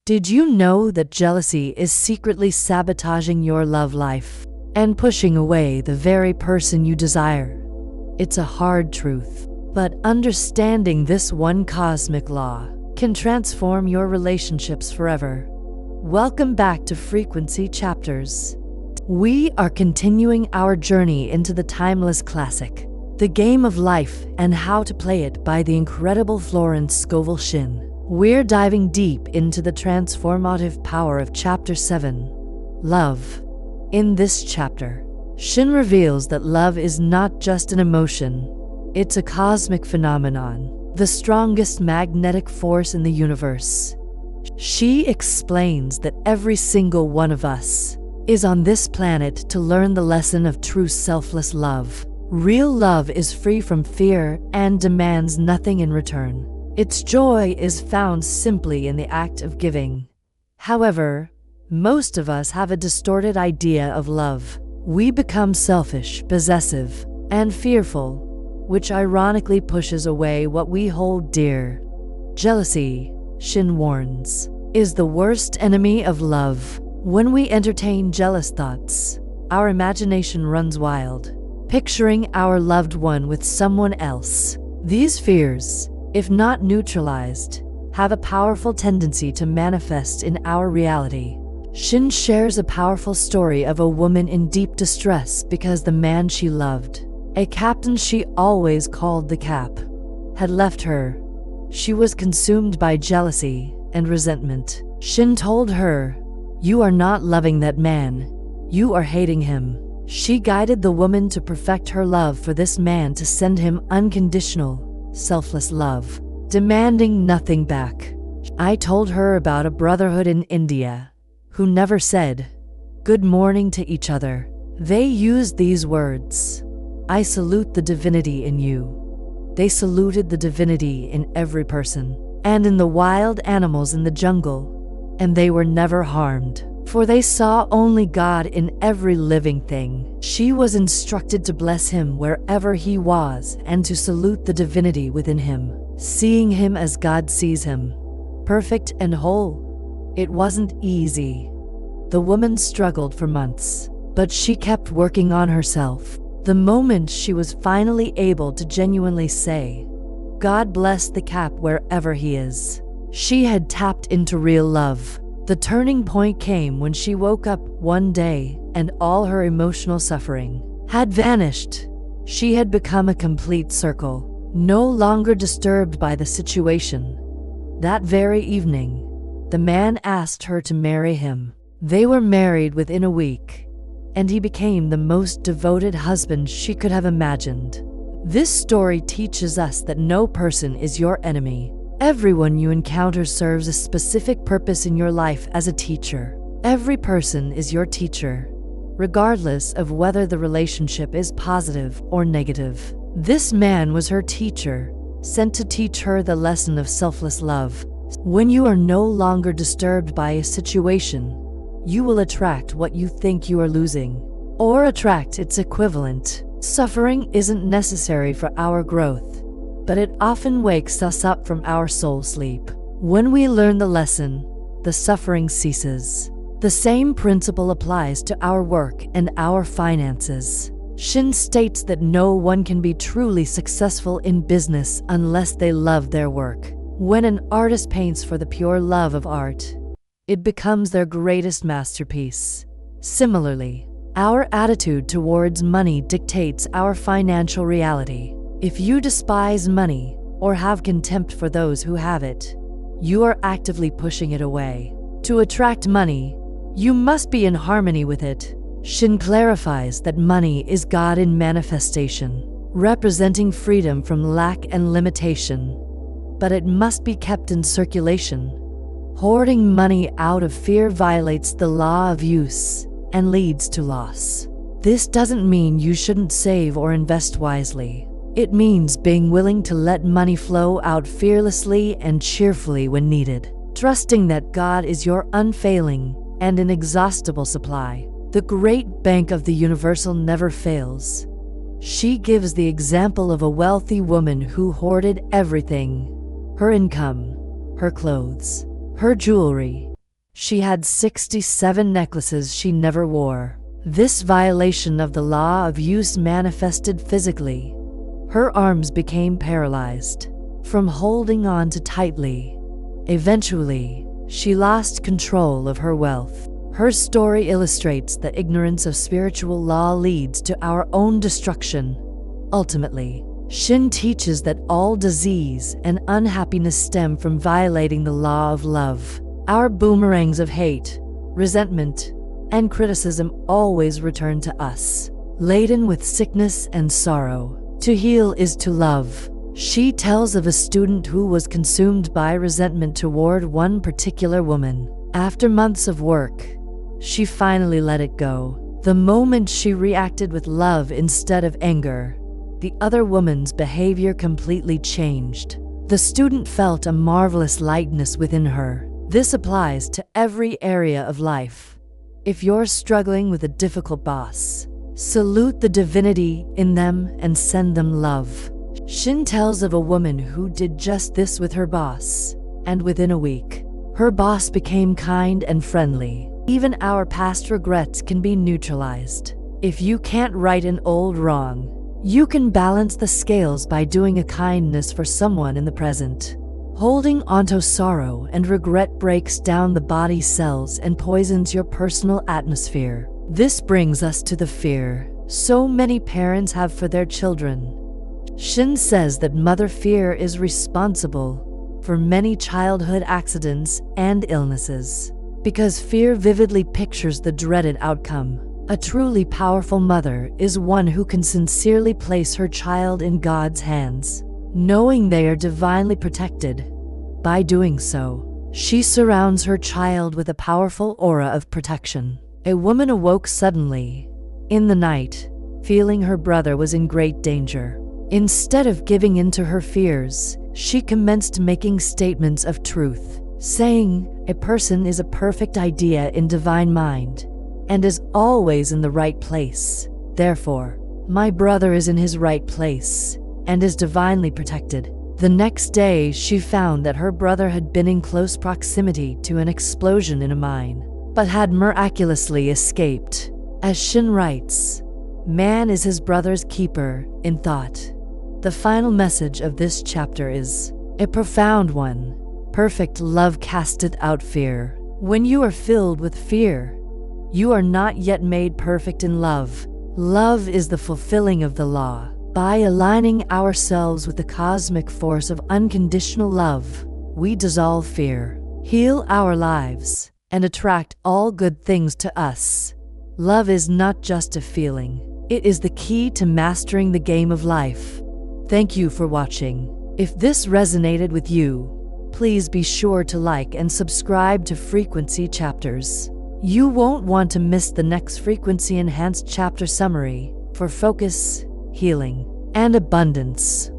Did you know that jealousy is secretly sabotaging your love life and pushing away the very person you desire? It's a hard truth, but understanding this one cosmic law can transform your relationships forever. Welcome back to Frequency Chapters. We are continuing our journey into the timeless classic, The Game of Life and How to Play It by the incredible Florence Scovel Shinn. We're diving deep into the transformative power of Chapter 7, Love. In this chapter, Shinn reveals that love is not just an emotion, it's a cosmic phenomenon, the strongest magnetic force in the universe. She explains that every single one of us is on this planet to learn the lesson of true selfless love. Real love is free from fear and demands nothing in return. Its joy is found simply in the act of giving. However, most of us have a distorted idea of love. We become selfish, possessive, and fearful, which ironically pushes away what we hold dear. Jealousy, Shinn warns, is the worst enemy of love. When we entertain jealous thoughts, our imagination runs wild, picturing our loved one with someone else. These fears, if not neutralized, have a powerful tendency to manifest in our reality. Shinn shares a powerful story of a woman in deep distress because the man she loved, a captain she always called the Cap, had left her. She was consumed by jealousy and resentment. Shinn told her, "You are not loving that man, you are hating him." She guided the woman to perfect her love for this man, to send him unconditional, selfless love, demanding nothing back. I told her about a brotherhood in India who never said good morning to each other. They used these words, "I salute the divinity in you." They saluted the divinity in every person and in the wild animals in the jungle, and they were never harmed, for they saw only God in every living thing. She was instructed to bless him wherever he was and to salute the divinity within him, seeing him as God sees him, perfect and whole. It wasn't easy. The woman struggled for months, but she kept working on herself. The moment she was finally able to genuinely say, "God bless the Cap wherever he is," she had tapped into real love. The turning point came when she woke up one day and all her emotional suffering had vanished. She had become a complete circle, no longer disturbed by the situation. That very evening, the man asked her to marry him. They were married within a week, and he became the most devoted husband she could have imagined. This story teaches us that no person is your enemy. Everyone you encounter serves a specific purpose in your life as a teacher. Every person is your teacher, regardless of whether the relationship is positive or negative. This man was her teacher, sent to teach her the lesson of selfless love. When you are no longer disturbed by a situation, you will attract what you think you are losing, or attract its equivalent. Suffering isn't necessary for our growth, but it often wakes us up from our soul sleep. When we learn the lesson, the suffering ceases. The same principle applies to our work and our finances. Shinn states that no one can be truly successful in business unless they love their work. When an artist paints for the pure love of art, it becomes their greatest masterpiece. Similarly, our attitude towards money dictates our financial reality. If you despise money or have contempt for those who have it, you are actively pushing it away. To attract money, you must be in harmony with it. Shinn clarifies that money is God in manifestation, representing freedom from lack and limitation, but it must be kept in circulation. Hoarding money out of fear violates the law of use and leads to loss. This doesn't mean you shouldn't save or invest wisely. It means being willing to let money flow out fearlessly and cheerfully when needed, trusting that God is your unfailing and inexhaustible supply. The great bank of the universal never fails. She gives the example of a wealthy woman who hoarded everything: her income, her clothes, her jewelry, She had 67 necklaces she never wore. This violation of the law of use manifested physically. Her arms became paralyzed from holding on too tightly. Eventually, she lost control of her wealth. Her story illustrates that ignorance of spiritual law leads to our own destruction. Ultimately, Shinn teaches that all disease and unhappiness stem from violating the law of love. Our boomerangs of hate, resentment, and criticism always return to us, laden with sickness and sorrow. To heal is to love. She tells of a student who was consumed by resentment toward one particular woman. After months of work, she finally let it go. The moment she reacted with love instead of anger, the other woman's behavior completely changed. The student felt a marvelous lightness within her. This applies to every area of life. If you're struggling with a difficult boss, salute the divinity in them and send them love. Shinn tells of a woman who did just this with her boss, and within a week, her boss became kind and friendly. Even our past regrets can be neutralized. If you can't right an old wrong, you can balance the scales by doing a kindness for someone in the present. Holding onto sorrow and regret breaks down the body cells and poisons your personal atmosphere. This brings us to the fear so many parents have for their children. Shinn says that mother fear is responsible for many childhood accidents and illnesses, because fear vividly pictures the dreaded outcome. A truly powerful mother is one who can sincerely place her child in God's hands, knowing they are divinely protected. By doing so, she surrounds her child with a powerful aura of protection. A woman awoke suddenly, in the night, feeling her brother was in great danger. Instead of giving in to her fears, she commenced making statements of truth, saying, "A person is a perfect idea in divine mind, and is always in the right place. Therefore, my brother is in his right place, and is divinely protected." The next day, she found that her brother had been in close proximity to an explosion in a mine, but had miraculously escaped. As Shinn writes, man is his brother's keeper in thought. The final message of this chapter is a profound one. Perfect love casteth out fear. When you are filled with fear, you are not yet made perfect in love. Love is the fulfilling of the law. By aligning ourselves with the cosmic force of unconditional love, we dissolve fear, heal our lives, and attract all good things to us. Love is not just a feeling. It is the key to mastering the game of life. Thank you for watching. If this resonated with you, please be sure to like and subscribe to Frequency Chapters. You won't want to miss the next Frequency Enhanced Chapter Summary for focus, healing, and abundance.